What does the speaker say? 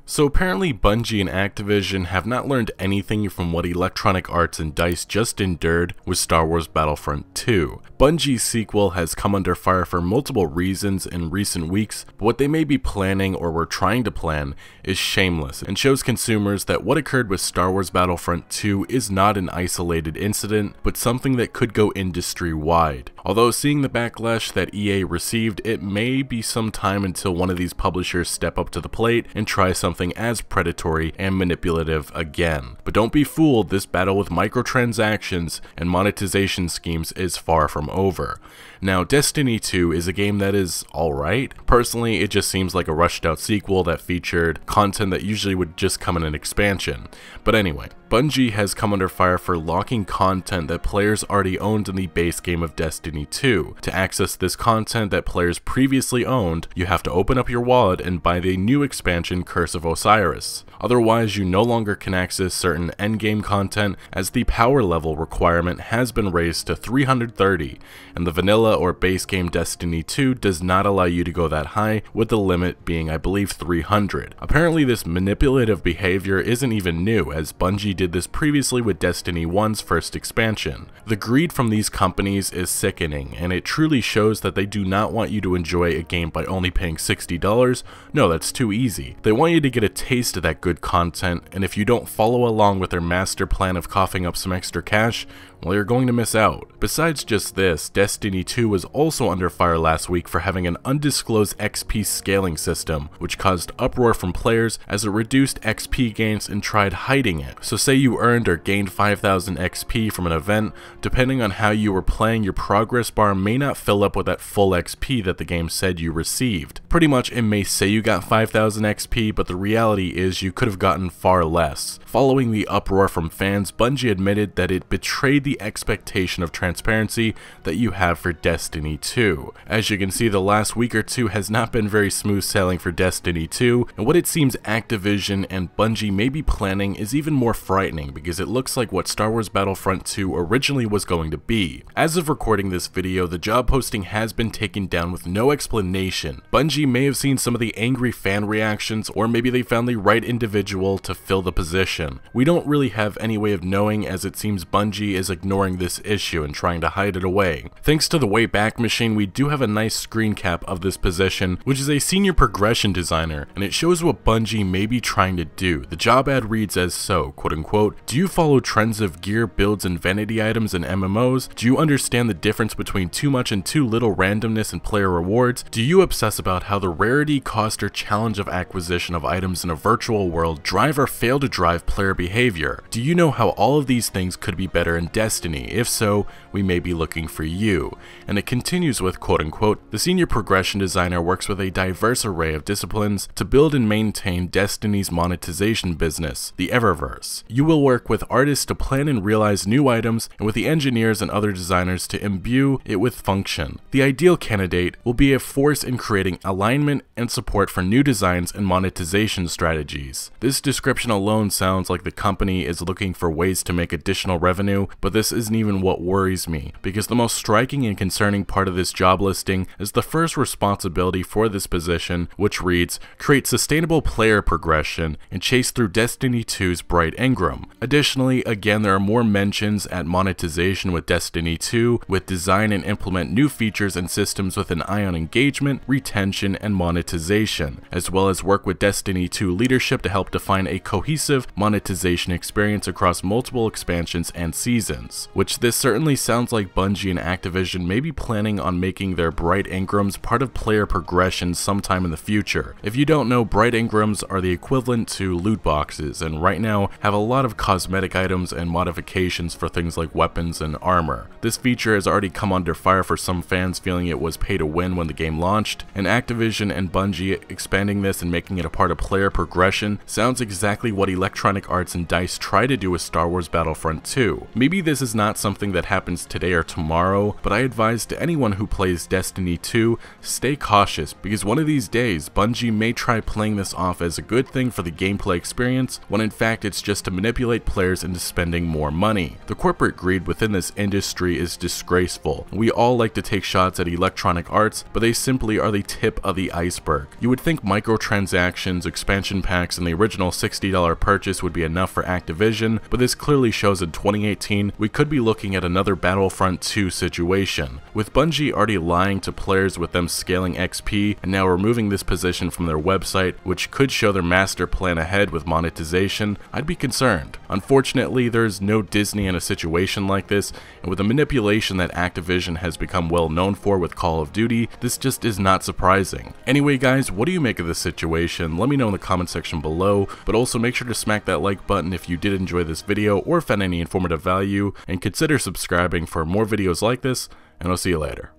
So apparently Bungie and Activision have not learned anything from what Electronic Arts and DICE just endured with Star Wars Battlefront 2. Bungie's sequel has come under fire for multiple reasons in recent weeks, but what they may be planning or were trying to plan is shameless and shows consumers that what occurred with Star Wars Battlefront 2 is not an isolated incident, but something that could go industry-wide. Although seeing the backlash that EA received, it may be some time until one of these publishers step up to the plate and try something as predatory and manipulative again. But don't be fooled, this battle with microtransactions and monetization schemes is far from over. Now, Destiny 2 is a game that is alright. Personally, it just seems like a rushed out sequel that featured content that usually would just come in an expansion. But anyway, Bungie has come under fire for locking content that players already owned in the base game of Destiny 2. To access this content that players previously owned, you have to open up your wallet and buy the new expansion Curse of Osiris. Otherwise, you no longer can access certain endgame content, as the power level requirement has been raised to 330, and the vanilla or base game Destiny 2 does not allow you to go that high, with the limit being, I believe, 300. Apparently this manipulative behavior isn't even new, as Bungie did this previously with Destiny 1's first expansion. The greed from these companies is sickening, and it truly shows that they do not want you to enjoy a game by only paying $60. No, that's too easy. They want you to get a taste of that good content, and if you don't follow along with their master plan of coughing up some extra cash, well, you're going to miss out. Besides just this, Destiny 2 was also under fire last week for having an undisclosed XP scaling system, which caused uproar from players as it reduced XP gains and tried hiding it. So say you earned or gained 5,000 XP from an event, depending on how you were playing, your progress bar may not fill up with that full XP that the game said you received. Pretty much it may say you got 5,000 XP, but the reality is you could have gotten far less. Following the uproar from fans, Bungie admitted that it betrayed the expectation of transparency that you have for Destiny 2. As you can see, the last week or two has not been very smooth sailing for Destiny 2, and what it seems Activision and Bungie may be planning is even more frightening, because it looks like what Star Wars Battlefront 2 originally was going to be. As of recording this video, the job posting has been taken down with no explanation. Bungie may have seen some of the angry fan reactions, or maybe they found the right individual to fill the position. We don't really have any way of knowing, as it seems Bungie is ignoring this issue and trying to hide it away. Thanks to the Wayback Machine, we do have a nice screen cap of this position, which is a senior progression designer, and it shows what Bungie may be trying to do. The job ad reads as so, quote unquote, "Do you follow trends of gear, builds, and vanity items in MMOs? Do you understand the difference between too much and too little randomness and player rewards? Do you obsess about how the rarity, cost, or challenge of acquisition of items in a virtual world drive or fail to drive player behavior? Do you know how all of these things could be better in Destiny? If so, we may be looking for you." And it continues with, quote unquote, "The senior progression designer works with a diverse array of disciplines to build and maintain Destiny's monetization business, the Eververse. You will work with artists to plan and realize new items, and with the engineers and other designers to imbue it with function. The ideal candidate will be a force in creating alignment and support for new designs and monetization strategies." This description alone sounds like the company is looking for ways to make additional revenue, but this isn't even what worries me, because the most striking and concerning part of this job listing is the first responsibility for this position, which reads, "Create sustainable player progression and chase through Destiny 2's bright engram." Additionally, again, there are more mentions at monetization with Destiny 2, with design and implement new features and systems with an eye on engagement, retention, and monetization, as well as work with Destiny 2 leadership to help define a cohesive monetization experience across multiple expansions and seasons. Which this certainly sounds like Bungie and Activision may be planning on making their bright engrams part of player progression sometime in the future. If you don't know, bright engrams are the equivalent to loot boxes, and right now have a lot of cosmetic items and modifications for things like weapons and armor. This feature has already come under fire for some fans feeling it was pay to win when the game launched, and Activision and Bungie expanding this and making it a part of player progression sounds exactly what Electronic Arts and DICE tried to do with Star Wars Battlefront 2. Maybe this this is not something that happens today or tomorrow, but I advise to anyone who plays Destiny 2, stay cautious, because one of these days, Bungie may try playing this off as a good thing for the gameplay experience, when in fact it's just to manipulate players into spending more money. The corporate greed within this industry is disgraceful. We all like to take shots at Electronic Arts, but they simply are the tip of the iceberg. You would think microtransactions, expansion packs, and the original $60 purchase would be enough for Activision, but this clearly shows in 2018 we could be looking at another Battlefront 2 situation. With Bungie already lying to players with them scaling XP and now removing this position from their website, which could show their master plan ahead with monetization, I'd be concerned. Unfortunately, there's no Disney in a situation like this, and with the manipulation that Activision has become well known for with Call of Duty, this just is not surprising. Anyway guys, what do you make of this situation? Let me know in the comment section below, but also make sure to smack that like button if you did enjoy this video or found any informative value, and consider subscribing for more videos like this, and I'll see you later.